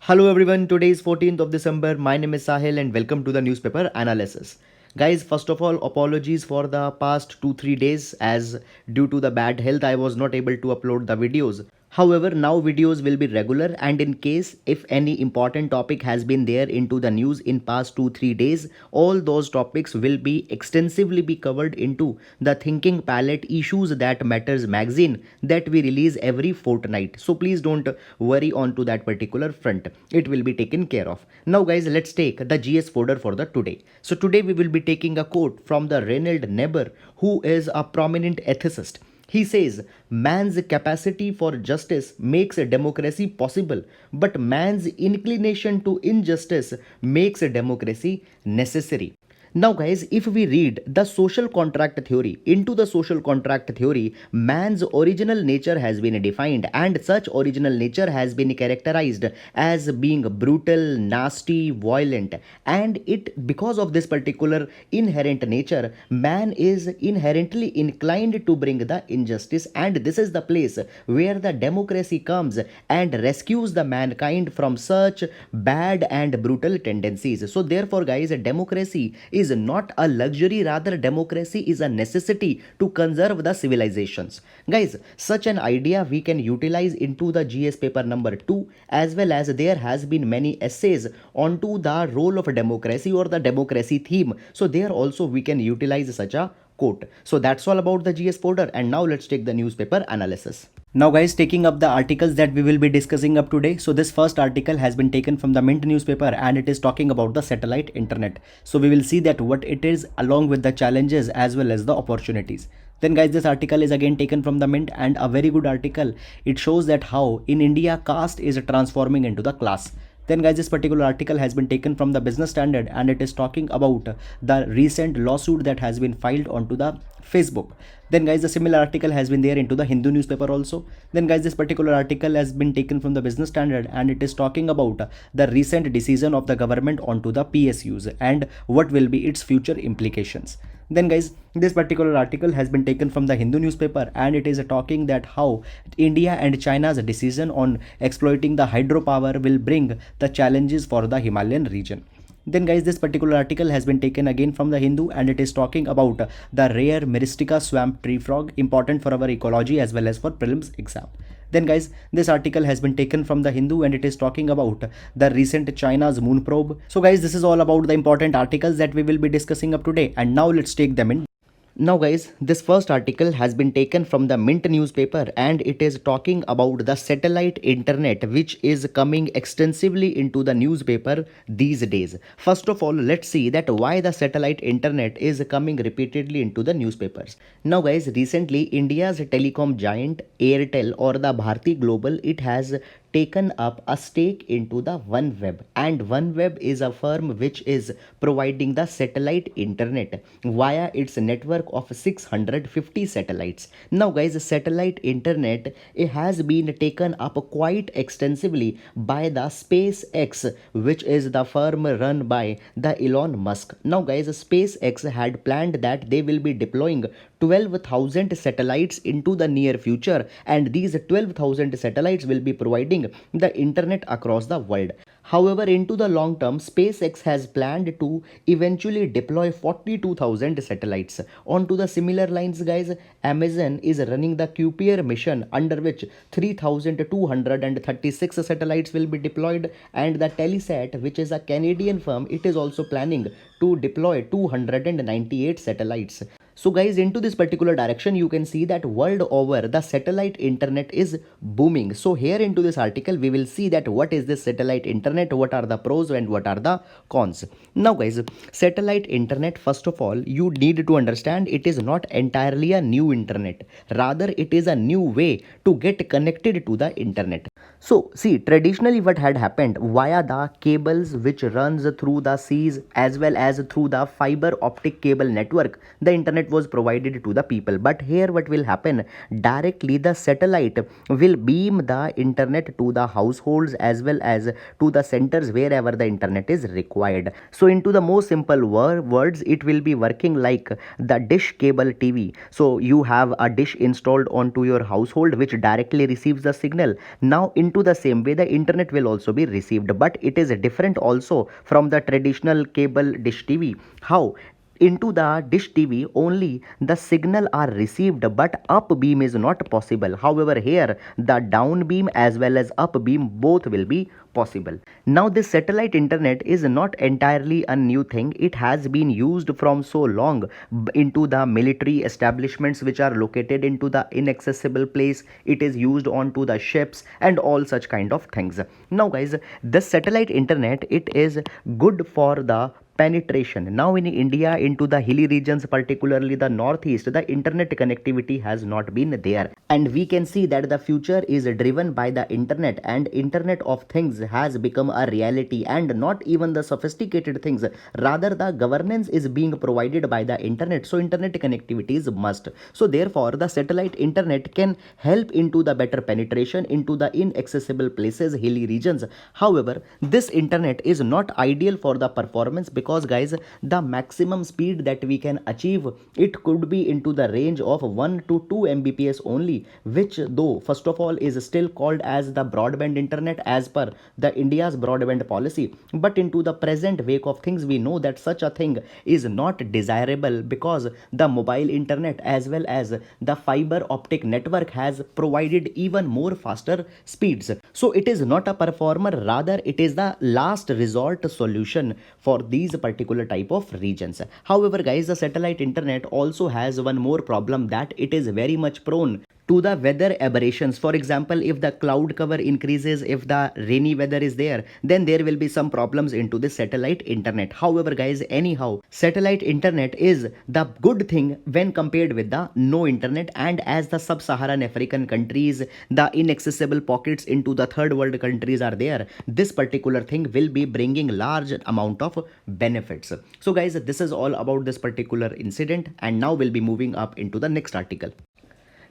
Hello everyone, today is 14th of December. My name is Sahil and welcome to the newspaper analysis. Guys, first of all, apologies for the past 2-3 days as due to the bad health I was not able to upload the videos. However, now videos will be regular and in case if any important topic has been there into the news in past 2-3 days, all those topics will be extensively be covered into the Thinking Palette Issues That Matters magazine that we release every fortnight. So please don't worry on to that particular front. It will be taken care of. Now guys, let's take the GS folder for the today. So today we will be taking a quote from the Reinhold Niebuhr, who is a prominent ethicist. He says, man's capacity for justice makes a democracy possible, but man's inclination to injustice makes a democracy necessary. Now, guys, if we read the social contract theory, into the social contract theory, man's original nature has been defined, and such original nature has been characterized as being brutal, nasty, violent. And it, because of this particular inherent nature, man is inherently inclined to bring the injustice, and this is the place where the democracy comes and rescues the mankind from such bad and brutal tendencies. So, therefore, guys, democracy is not a luxury, rather democracy is a necessity to conserve the civilizations. Guys, such an idea we can utilize into the GS paper number 2, as well as there has been many essays onto the role of democracy or the democracy theme. So there also we can utilize such a quote. So that's all about the GS folder, and now let's take the newspaper analysis. Now guys, taking up the articles that we will be discussing up today. So this first article has been taken from the Mint newspaper and it is talking about the satellite internet. So we will see that what it is along with the challenges as well as the opportunities. Then guys, this article is again taken from the Mint and a very good article. It shows that how in India caste is transforming into the class. Then guys, this particular article has been taken from the Business Standard and it is talking about the recent lawsuit that has been filed onto the Facebook. Then guys, the similar article has been there into the Hindu newspaper also. Then guys, this particular article has been taken from the Business Standard and it is talking about the recent decision of the government onto the PSUs and what will be its future implications. Then guys, this particular article has been taken from the Hindu newspaper and it is talking that how India and China's decision on exploiting the hydropower will bring the challenges for the Himalayan region. Then guys, this particular article has been taken again from the Hindu and it is talking about the rare Myristica swamp tree frog, important for our ecology as well as for prelims exam. Then guys, this article has been taken from the Hindu and it is talking about the recent China's moon probe. So guys, this is all about the important articles that we will be discussing up today, and now let's take them in. Now guys, this first article has been taken from the Mint newspaper and it is talking about the satellite internet which is coming extensively into the newspaper these days. First of all, let's see that why the satellite internet is coming repeatedly into the newspapers. Now guys, recently India's telecom giant Airtel or the Bharti Global, it has taken up a stake into the OneWeb, and OneWeb is a firm which is providing the satellite internet via its network of 650 satellites. Now guys, satellite internet, it has been taken up quite extensively by the SpaceX, which is the firm run by the Elon Musk. Now guys, SpaceX had planned that they will be deploying 12,000 satellites into the near future, and these 12,000 satellites will be providing the internet across the world. However, into the long term, SpaceX has planned to eventually deploy 42,000 satellites. Onto the similar lines, guys, Amazon is running the Kuiper mission under which 3,236 satellites will be deployed, and the Telesat, which is a Canadian firm, it is also planning to deploy 298 satellites. So guys, into this particular direction, you can see that world over the satellite internet is booming. So here into this article, we will see that what is this satellite internet, what are the pros and what are the cons. Now guys, satellite internet, first of all, you need to understand it is not entirely a new internet. Rather, it is a new way to get connected to the internet. So see, traditionally what had happened via the cables which runs through the seas as well as through the fiber optic cable network, the internet was provided to the people. But here what will happen, directly the satellite will beam the internet to the households as well as to the centers wherever the internet is required. So into the most simple words, it will be working like the dish cable TV. So you have a dish installed onto your household which directly receives the signal. Now into the same way, the internet will also be received, but it is different also from the traditional cable dish TV. How? Into the dish TV only the signal are received, but up beam is not possible. However, here the down beam as well as up beam both will be possible. Now this satellite internet is not entirely a new thing. It has been used from so long into the military establishments which are located into the inaccessible place. It is used onto the ships and all such kind of things. Now guys, the satellite internet, it is good for the penetration. Now in India, into the hilly regions, particularly the northeast, the internet connectivity has not been there, and we can see that the future is driven by the internet, and internet of things has become a reality, and not even the sophisticated things, rather the governance is being provided by the internet. So internet connectivity is must. So therefore the satellite internet can help into the better penetration into the inaccessible places, hilly regions. However, this internet is not ideal for the performance, because guys, the maximum speed that we can achieve, it could be into the range of 1 to 2 mbps only, which though first of all is still called as the broadband internet as per the India's broadband policy, but into the present wake of things we know that such a thing is not desirable, because the mobile internet as well as the fiber optic network has provided even more faster speeds. So it is not a performer, rather it is the last resort solution for these particular type of regions. However guys, the satellite internet also has one more problem, that it is very much prone to the weather aberrations. For example, if the cloud cover increases, if the rainy weather is there, then there will be some problems into the satellite internet. However guys, anyhow, satellite internet is the good thing when compared with the no internet, and as the sub-Saharan African countries, the inaccessible pockets into the third world countries are there, this particular thing will be bringing large amount of benefits. So guys, this is all about this particular incident, and now we'll be moving up into the next article.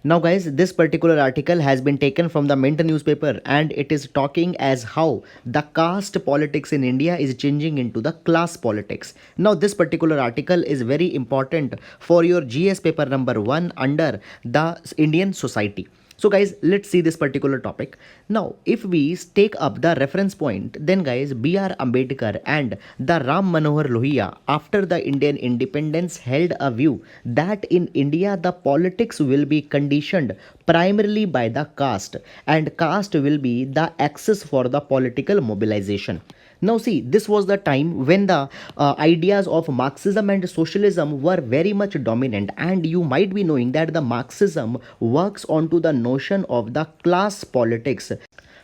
Now guys, this particular article has been taken from the Mint newspaper, and it is talking as how the caste politics in India is changing into the class politics. Now this particular article is very important for your GS paper number 1 under the Indian society. So guys, let's see this particular topic. Now, if we take up the reference point, then guys, B.R. Ambedkar and the Ram Manohar Lohia, after the Indian independence, held a view that in India the politics will be conditioned primarily by the caste, and caste will be the axis for the political mobilization. Now see, this was the time when the ideas of Marxism and socialism were very much dominant, and you might be knowing that the Marxism works onto the notion of the class politics.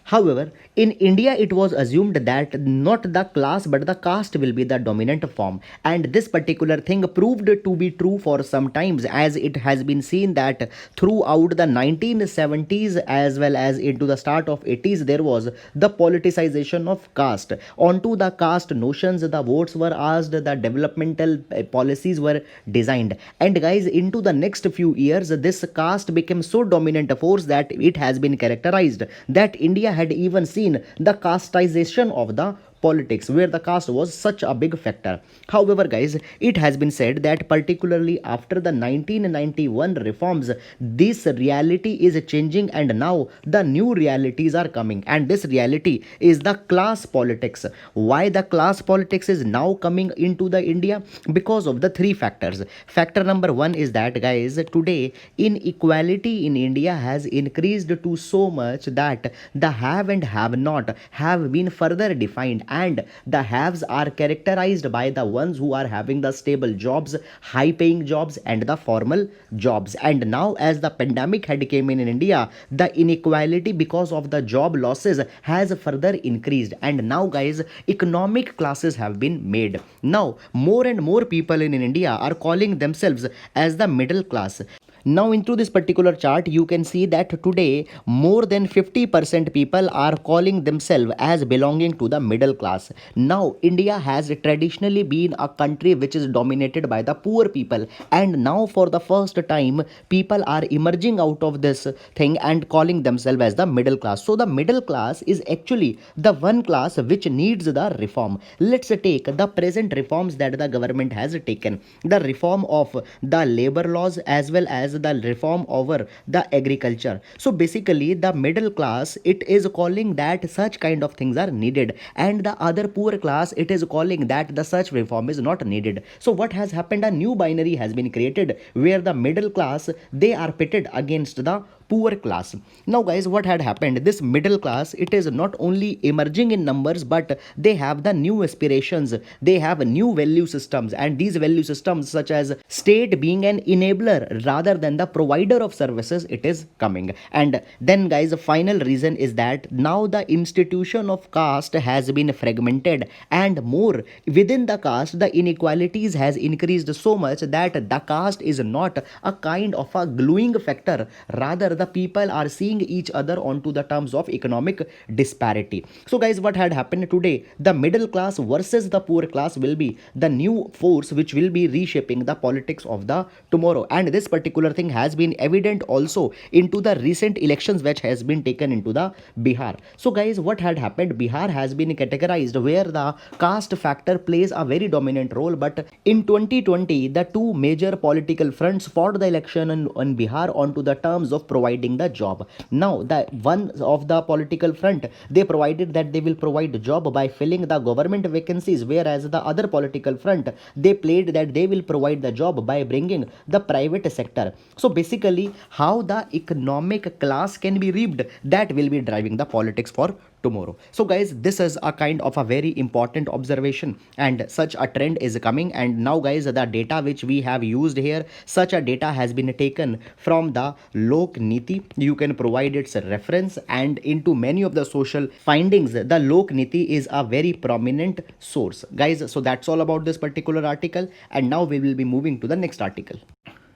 However, in India, it was assumed that not the class but the caste will be the dominant form, and this particular thing proved to be true for some times, as it has been seen that throughout the 1970s as well as into the start of 80s, there was the politicization of caste. Onto the caste notions, the votes were asked, the developmental policies were designed, and guys, into the next few years, this caste became so dominant a force that it has been characterized that India had even seen the casteization of the politics, where the caste was such a big factor. However guys, it has been said that particularly after the 1991 reforms, this reality is changing, and now the new realities are coming, and this reality is the class politics. Why the class politics is now coming into the India? Because of the three factors. Factor number 1 is that guys, today inequality in India has increased to so much that the have and have not have been further defined, and the haves are characterized by the ones who are having the stable jobs, high paying jobs, and the formal jobs. And now as the pandemic had came in India, the inequality because of the job losses has further increased, and now guys, economic classes have been made. Now more and more people in India are calling themselves as the middle class. Now into this particular chart, you can see that today more than 50% people are calling themselves as belonging to the middle class. Now India has traditionally been a country which is dominated by the poor people, and now for the first time people are emerging out of this thing and calling themselves as the middle class. So the middle class is actually the one class which needs the reform. Let's take the present reforms that the government has taken. The reform of the labor laws as well as the reform over the agriculture. So basically the middle class, it is calling that such kind of things are needed, and the other poor class, it is calling that the such reform is not needed. So what has happened, a new binary has been created where the middle class, they are pitted against the poor class. Now guys, what had happened, this middle class, it is not only emerging in numbers, but they have the new aspirations, they have new value systems, and these value systems such as state being an enabler rather than the provider of services, it is coming. And then guys, the final reason is that now the institution of caste has been fragmented, and more within the caste the inequalities has increased so much that the caste is not a kind of a gluing factor, rather the people are seeing each other onto the terms of economic disparity. So guys, what had happened today, the middle class versus the poor class will be the new force which will be reshaping the politics of the tomorrow. And this particular thing has been evident also into the recent elections which has been taken into the Bihar. So guys, what had happened, Bihar has been categorized where the caste factor plays a very dominant role, but in 2020 the two major political fronts fought the election in Bihar onto the terms of providing the job. Now the one of the political front, they provided that they will provide job by filling the government vacancies, whereas the other political front, they played that they will provide the job by bringing the private sector. So basically how the economic class can be reaped, that will be driving the politics for tomorrow. So guys, this is a kind of a very important observation, and such a trend is coming. And now guys, the data which we have used here, such a data has been taken from the Lok Niti. You can provide its reference, and into many of the social findings, the Lok Niti is a very prominent source guys. So that's all about this particular article, and now we will be moving to the next article.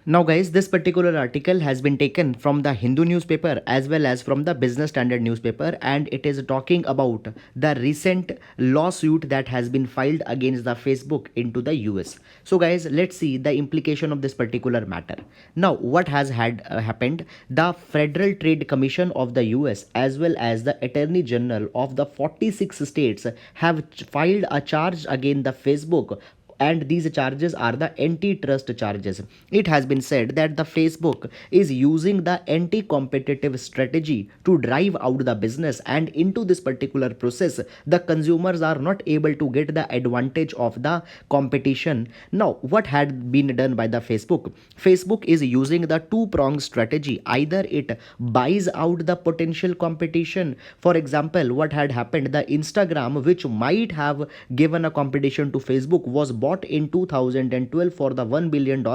Now guys, this particular article has been taken from the Hindu newspaper as well as from the Business Standard newspaper, and it is talking about the recent lawsuit that has been filed against the Facebook into the US. So guys, let's see the implication of this particular matter. Now what has had happened, the Federal Trade Commission of the US as well as the Attorney General of the 46 states have filed a charge against the Facebook, and these charges are the antitrust charges. It has been said that the Facebook is using the anti-competitive strategy to drive out the business, and into this particular process the consumers are not able to get the advantage of the competition. Now what had been done by the Facebook, Facebook is using the two-pronged strategy. Either it buys out the potential competition. For example, what had happened, the Instagram, which might have given a competition to Facebook, was bought in 2012 for the $1 billion,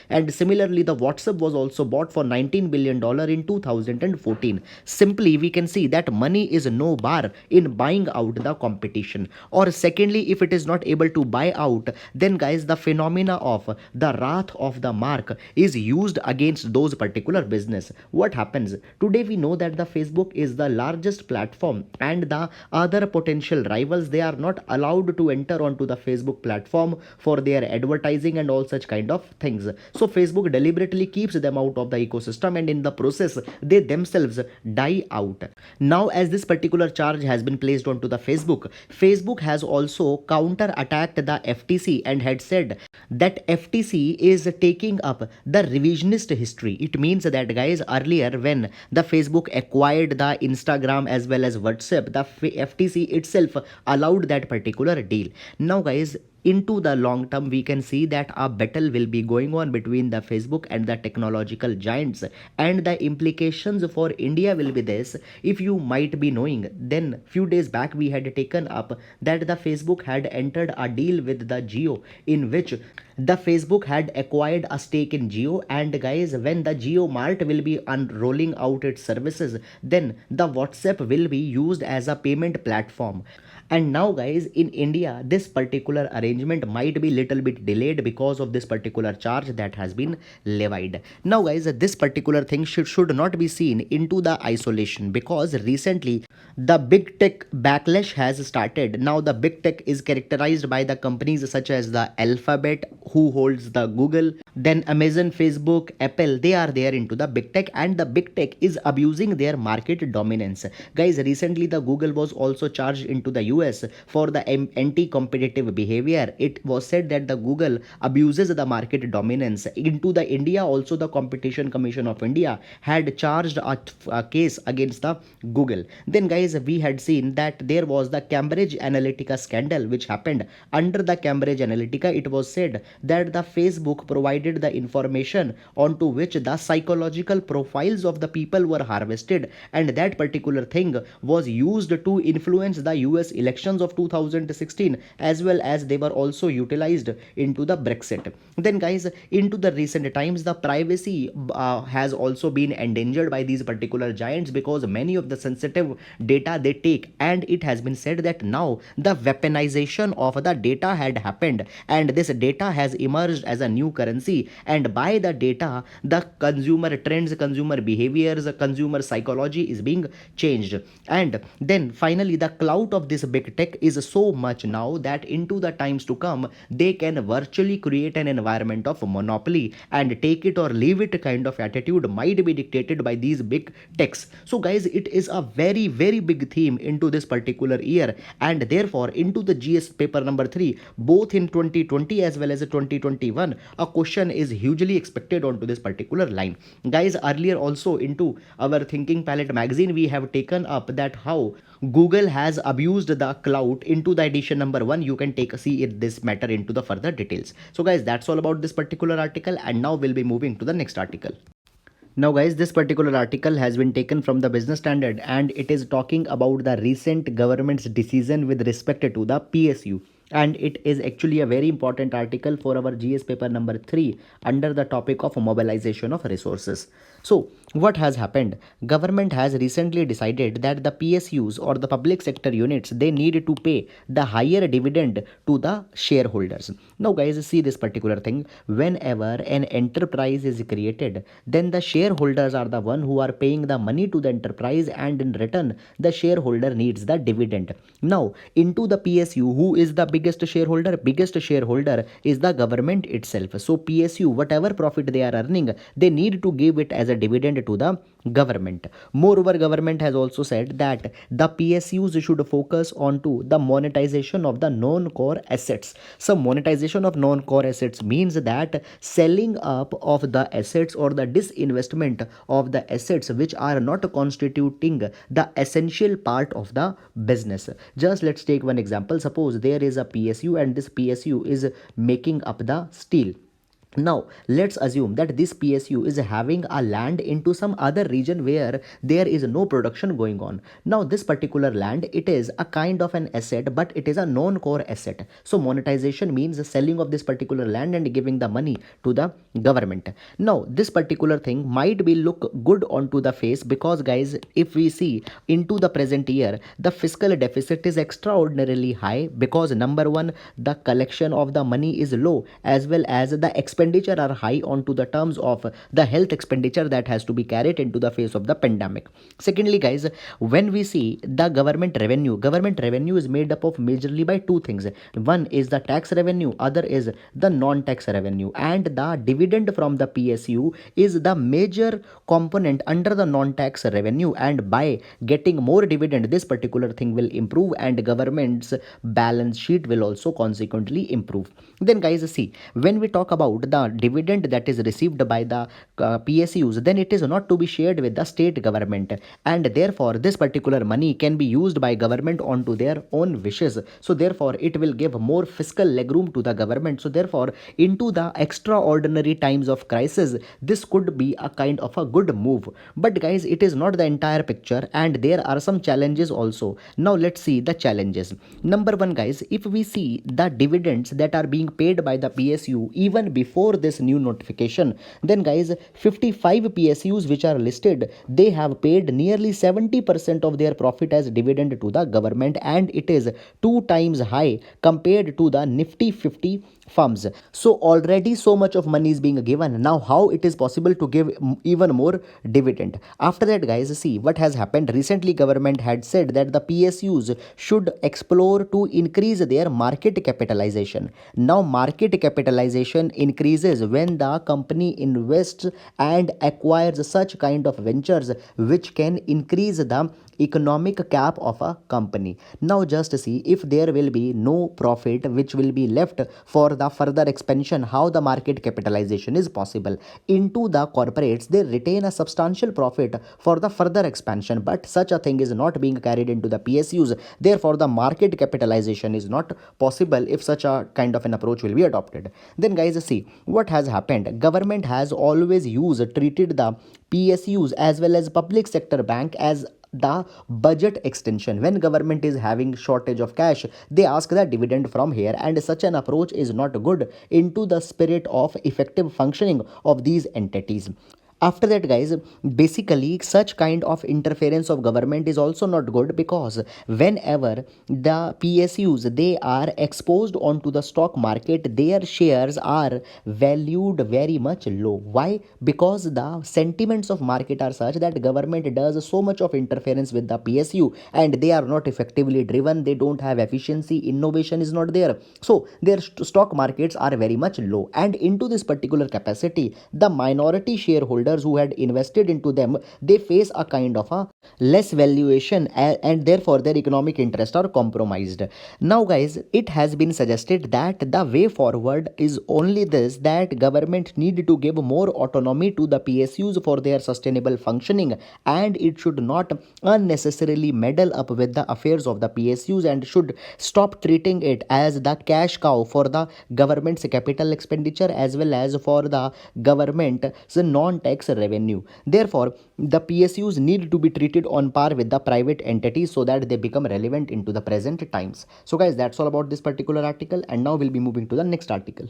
and similarly the WhatsApp was also bought for $19 billion in 2014. Simply we can see that money is no bar in buying out the competition. Or secondly, if it is not able to buy out, then guys, the phenomena of the wrath of the mark is used against those particular business. What happens today, we know that the Facebook is the largest platform, and the other potential rivals, they are not allowed to enter onto the Facebook platform for their advertising and all such kind of things. So Facebook deliberately keeps them out of the ecosystem, and in the process they themselves die out. Now as this particular charge has been placed onto the Facebook, Facebook has also counter attacked the FTC and had said that FTC is taking up the revisionist history. It means that guys, earlier when the Facebook acquired the Instagram as well as WhatsApp, the FTC itself allowed that particular deal. Now guys, into the long term we can see that a battle will be going on between the Facebook and the technological giants, and the implications for India will be this. If you might be knowing, then few days back we had taken up that the Facebook had entered a deal with the Jio, in which the Facebook had acquired a stake in Jio, and guys, when the Jio Mart will be unrolling out its services, then the WhatsApp will be used as a payment platform. And now guys, in India this particular arrangement might be little bit delayed because of this particular charge that has been levied. Now guys, this particular thing should not be seen into the isolation, because recently The big tech backlash has started. Now, the big tech is characterized by the companies such as the Alphabet, who holds the Google, then Amazon, Facebook, Apple. They are there into the big tech, and the big tech is abusing their market dominance. Guys, recently the Google was also charged into the US for the anti-competitive behavior. It was said that the Google abuses the market dominance. Into the India, also the Competition Commission of India had charged a case against the Google. Then, guys, we had seen that there was the Cambridge Analytica scandal which happened. Under the Cambridge Analytica, it was said that the Facebook provided the information onto which the psychological profiles of the people were harvested, and that particular thing was used to influence the US elections of 2016, as well as they were also utilized into the Brexit. Then, guys, into the recent times, the privacy has also been endangered by these particular giants, because many of the sensitive data they take, and it has been said that now the weaponization of the data had happened, and this data has emerged as a new currency, and by the data the consumer trends, consumer behaviors, consumer psychology is being changed. And then finally, the clout of this big tech is so much now that into the times to come, they can virtually create an environment of monopoly, and take it or leave it kind of attitude might be dictated by these big techs. So guys, it is a very very big theme into this particular year, and therefore into the GS paper number 3, both in 2020 as well as 2021, a question is hugely expected onto this particular line. Guys, earlier also into our Thinking Palette magazine, we have taken up that how Google has abused the clout into the edition number 1. You can take a see it this matter into the further details. So guys, that's all about this particular article, and now we'll be moving to the next article. Now, guys, this particular article has been taken from the Business Standard, and it is talking about the recent government's decision with respect to the PSU. And it is actually a very important article for our GS paper number 3 under the topic of mobilization of resources. So, what has happened? Government has recently decided that the PSUs, or the public sector units, they need to pay the higher dividend to the shareholders. Now, guys, see this particular thing. Whenever an enterprise is created, then the shareholders are the one who are paying the money to the enterprise, and in return, the shareholder needs the dividend. Now, into the PSU, who is the biggest shareholder? Biggest shareholder is the government itself. So, PSU, whatever profit they are earning, they need to give it as a dividend to the government. Moreover, government has also said that the PSUs should focus on to the monetization of the non-core assets. So monetization of non-core assets means that selling up of the assets or the disinvestment of the assets which are not constituting the essential part of the business. Just let's take one example. Suppose there is a PSU, and this PSU is making up the steel. Now, let's assume that this PSU is having a land into some other region where there is no production going on. Now, this particular land, it is a kind of an asset, but it is a non-core asset. So, monetization means the selling of this particular land and giving the money to the government. Now, this particular thing might be look good onto the face, because guys, if we see into the present year, the fiscal deficit is extraordinarily high, because number one, the collection of the money is low, as well as the expenditure are high onto the terms of the health expenditure that has to be carried into the face of the pandemic. Secondly, guys, when we see the government revenue is made up of majorly by two things. One is the tax revenue, other is the non-tax revenue, and the dividend from the PSU is the major component under the non-tax revenue, and by getting more dividend, this particular thing will improve, and government's balance sheet will also consequently improve. Then guys, see, when we talk about the dividend that is received by the PSUs, then it is not to be shared with the state government, and therefore this particular money can be used by government onto their own wishes. So therefore it will give more fiscal legroom to the government. So therefore, into the extraordinary times of crisis, this could be a kind of a good move. But guys, it is not the entire picture, and there are some challenges also. Now let's see the challenges. Number one, guys, if we see the dividends that are being paid by the PSU even before before this new notification, then guys, 55 PSUs which are listed, they have paid nearly 70% of their profit as dividend to the government, and it is two times high compared to the Nifty 50 firms. So already so much of money is being given. Now how it is possible to give even more dividend? After that, guys, see what has happened. Recently government had said that the PSUs should explore to increase their market capitalization. Now market capitalization increases when the company invests and acquires such kind of ventures which can increase the economic cap of a company. Now just see, if there will be no profit which will be left for the further expansion, how the market capitalization is possible? Into the corporates, they retain a substantial profit for the further expansion, but such a thing is not being carried into the PSUs. Therefore the market capitalization is not possible if such a kind of an approach will be adopted. Then guys, see what has happened. Government has always treated the PSUs as well as public sector bank as the budget extension. When government is having shortage of cash, they ask the dividend from here, and such an approach is not good into the spirit of effective functioning of these entities. After that, guys, basically such kind of interference of government is also not good, because whenever the PSUs they are exposed onto the stock market, their shares are valued very much low. Why? Because the sentiments of market are such that government does so much of interference with the PSU, and they are not effectively driven, they don't have efficiency, innovation is not there, so their stock markets are very much low. And into this particular capacity, the minority shareholder who had invested into them, they face a kind of a less valuation, and therefore their economic interests are compromised. Now guys, it has been suggested that the way forward is only this, that government need to give more autonomy to the PSUs for their sustainable functioning, and it should not unnecessarily meddle up with the affairs of the PSUs, and should stop treating it as the cash cow for the government's capital expenditure as well as for the government's non-tax revenue. Therefore, the PSUs need to be treated on par with the private entities so that they become relevant into the present times. So guys, that's all about this particular article, and now we'll be moving to the next article.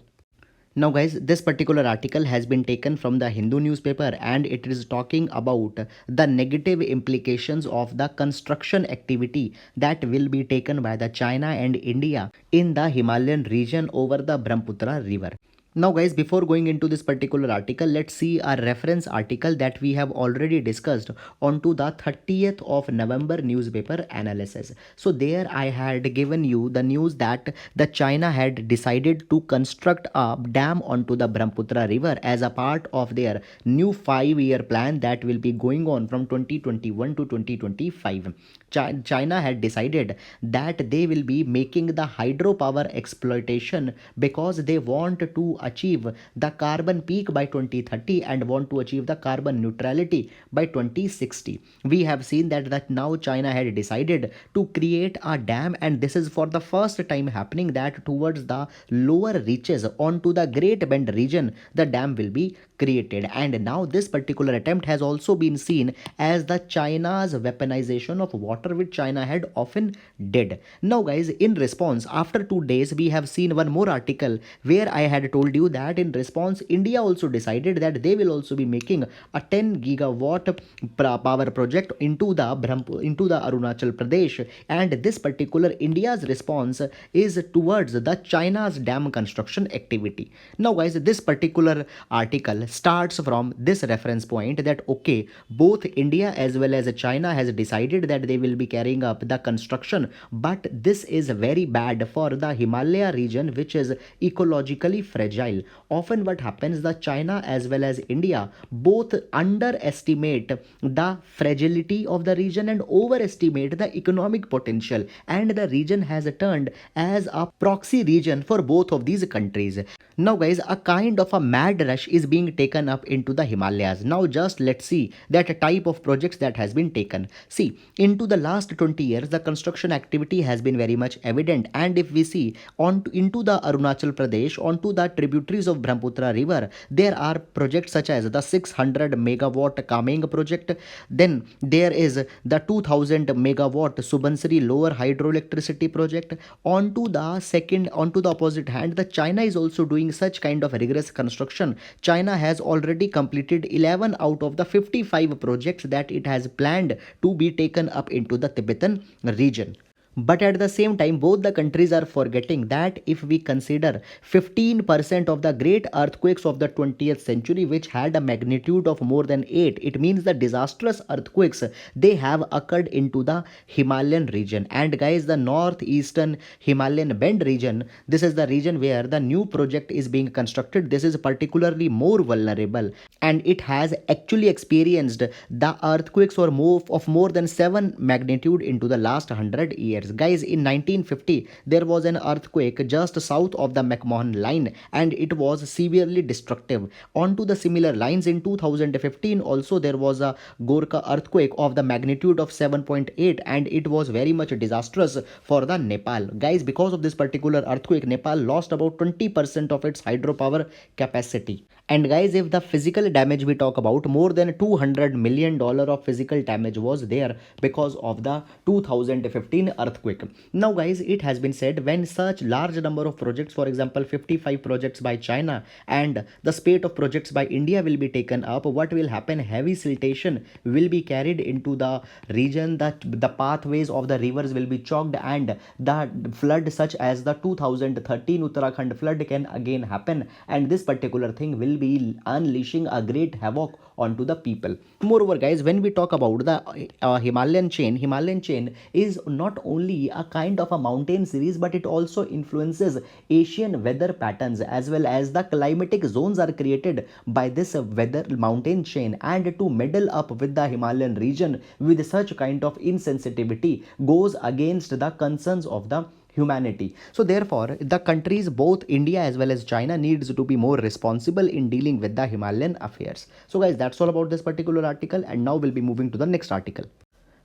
Now guys, this particular article has been taken from the Hindu newspaper, and it is talking about the negative implications of the construction activity that will be taken by the China and India in the Himalayan region over the Brahmaputra river. Now guys, before going into this particular article, let's see a reference article that we have already discussed onto the 30th of November newspaper analysis. So there I had given you the news that the China had decided to construct a dam onto the Brahmaputra river as a part of their new 5-year plan that will be going on from 2021 to 2025. China had decided that they will be making the hydropower exploitation because they want to achieve the carbon peak by 2030 and want to achieve the carbon neutrality by 2060. We have seen that now China had decided to create a dam, and this is for the first time happening that towards the lower reaches onto the Great Bend region the dam will be created. And now this particular attempt has also been seen as the China's weaponization of water, which China had often did. Now guys, in response, after 2 days we have seen one more article where I had told you that in response India also decided that they will also be making a 10 gigawatt power project into the Arunachal Pradesh, and this particular India's response is towards the China's dam construction activity. Now guys, this particular article starts from this reference point that okay, both India as well as China has decided that they will be carrying up the construction, but this is very bad for the Himalaya region, which is ecologically fragile. Often what happens, the China as well as India both underestimate the fragility of the region and overestimate the economic potential, and the region has turned as a proxy region for both of these countries. Now guys, a kind of a mad rush is being taken up into the Himalayas. Now just let's see that type of projects that has been taken. See, into the last 20 years the construction activity has been very much evident, and if we see into the Arunachal Pradesh, onto the tributaries of Brahmaputra river, there are projects such as the 600 megawatt Kameng project. Then there is the 2000 megawatt Subansiri lower hydroelectricity project. Onto the opposite hand, the China is also doing such kind of rigorous construction. China has already completed 11 out of the 55 projects that it has planned to be taken up into the Tibetan region. But at the same time, both the countries are forgetting that if we consider 15% of the great earthquakes of the 20th century, which had a magnitude of more than 8, it means the disastrous earthquakes they have occurred into the Himalayan region. And guys, the northeastern Himalayan bend region, this is the region where the new project is being constructed. This is particularly more vulnerable, and it has actually experienced the earthquakes of more than 7 magnitude into the last 100 years. Guys, in 1950 there was an earthquake just south of the McMahon line, and it was severely destructive. Onto the similar lines, in 2015 also there was a Gorkha earthquake of the magnitude of 7.8, and it was very much disastrous for the Nepal. Guys, because of this particular earthquake, Nepal lost about 20% of its hydropower capacity. And guys, if the physical damage we talk about, more than $200 million of physical damage was there because of the 2015 earthquake. Now guys, it has been said, when such large number of projects, for example 55 projects by China and the spate of projects by India will be taken up, what will happen? Heavy siltation will be carried into the region, that the pathways of the rivers will be choked, and the flood such as the 2013 Uttarakhand flood can again happen, and this particular thing will be unleashing a great havoc onto the people. Moreover guys, when we talk about the Himalayan chain is not only a kind of a mountain series, but it also influences Asian weather patterns, as well as the climatic zones are created by this weather mountain chain. And to meddle up with the Himalayan region with such kind of insensitivity goes against the concerns of the humanity. So therefore, the countries, both India as well as China, needs to be more responsible in dealing with the Himalayan affairs. So guys, that's all about this particular article, and now we'll be moving to the next article.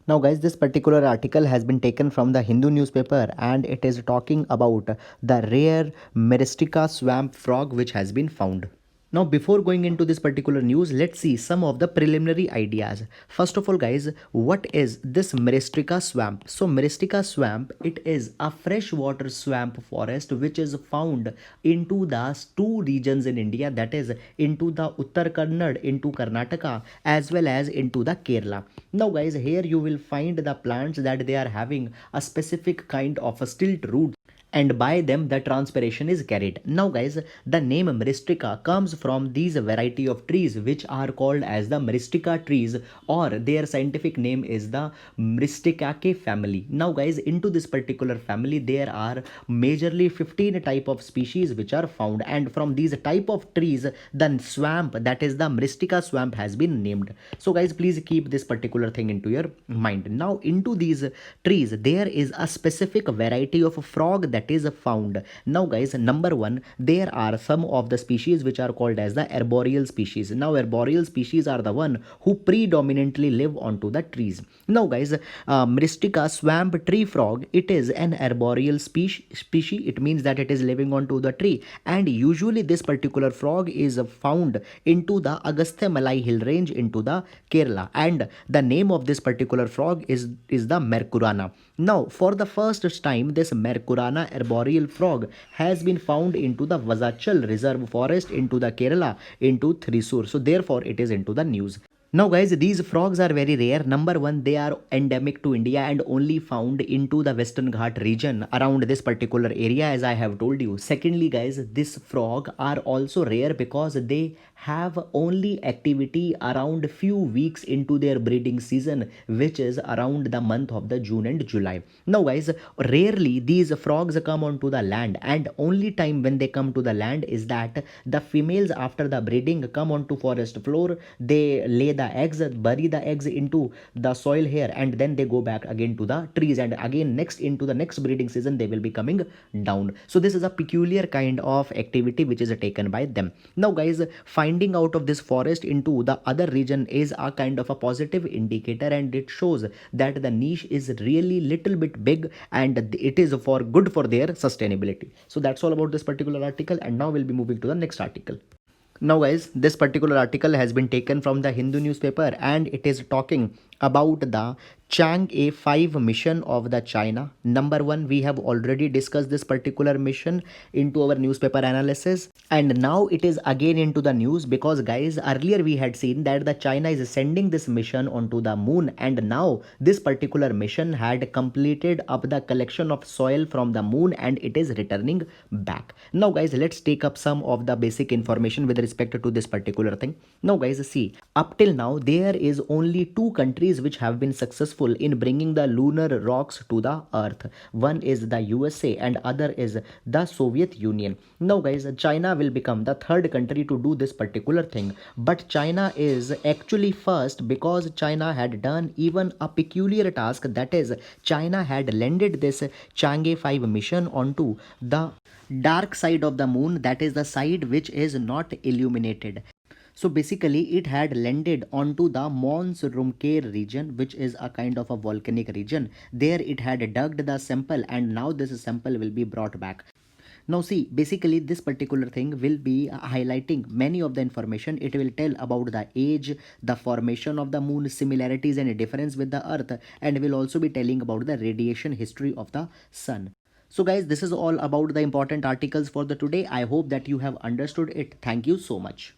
Now guys, this particular article has been taken from the Hindu newspaper, and it is talking about the rare Myristica swamp frog which has been found. Now, before going into this particular news, let's see some of the preliminary ideas. First of all, guys, what is this Myristica swamp? So, Myristica swamp, it is a freshwater swamp forest which is found into the two regions in India, that is into the Uttar Kannada, into Karnataka, as well as into the Kerala. Now, guys, here you will find the plants that they are having a specific kind of a stilt root, and by them the transpiration is carried. Now guys, the name Myristica comes from these variety of trees which are called as the Myristica trees, or their scientific name is the Myristicaceae family. Now guys, into this particular family there are majorly 15 type of species which are found, and from these type of trees the swamp, that is the Myristica swamp, has been named. So guys, please keep this particular thing into your mind. Now into these trees there is a specific variety of frog that is found. Now guys, number one, there are some of the species which are called as the arboreal species. Now arboreal species are the one who predominantly live onto the trees. Now guys, Myristica swamp tree frog, it is an arboreal species. It means that it is living onto the tree, and usually this particular frog is found into the Agastya Malai hill range into the Kerala, and the name of this particular frog is the Mercurana. Now for the first time, this Mercurana arboreal frog has been found into the Vazachal reserve forest into the Kerala, into Thrissur. So therefore it is into the news. Now guys, these frogs are very rare. Number one, they are endemic to India and only found into the Western Ghat region around this particular area, as I have told you. Secondly guys, this frog are also rare because they have only activity around few weeks into their breeding season, which is around the month of the June and July. Now guys, rarely these frogs come onto the land, and only time when they come to the land is that the females after the breeding come onto forest floor, they lay the eggs, bury the eggs into the soil here, and then they go back again to the trees, and again next into the next breeding season they will be coming down. So this is a peculiar kind of activity which is taken by them. Now guys, finding out of this forest into the other region is a kind of a positive indicator, and it shows that the niche is really little bit big and it is for good for their sustainability. So that's all about this particular article, and now we'll be moving to the next article. Now, guys, this particular article has been taken from the Hindu newspaper, and it is talking about the Chang'e 5 mission of the China. Number one, we have already discussed this particular mission into our newspaper analysis, and now it is again into the news because, guys, earlier we had seen that the China is sending this mission onto the moon, and now this particular mission had completed up the collection of soil from the moon and it is returning back. Now, guys, let's take up some of the basic information with respect to this particular thing. Now, guys, see, up till now there is only two countries which have been successful in bringing the lunar rocks to the earth. One is the USA and other is the Soviet Union. Now, guys, China will become the third country to do this particular thing, but China is actually first because China had done even a peculiar task, that is China had landed this Chang'e 5 mission onto the dark side of the moon, that is the side which is not illuminated. So basically it had landed onto the Mons Rumker region, which is a kind of a volcanic region. There it had dug the sample and now this sample will be brought back. Now see, basically this particular thing will be highlighting many of the information. It will tell about the age, the formation of the moon, similarities and difference with the earth, and will also be telling about the radiation history of the sun. So guys, this is all about the important articles for the today. I hope that you have understood it. Thank you so much.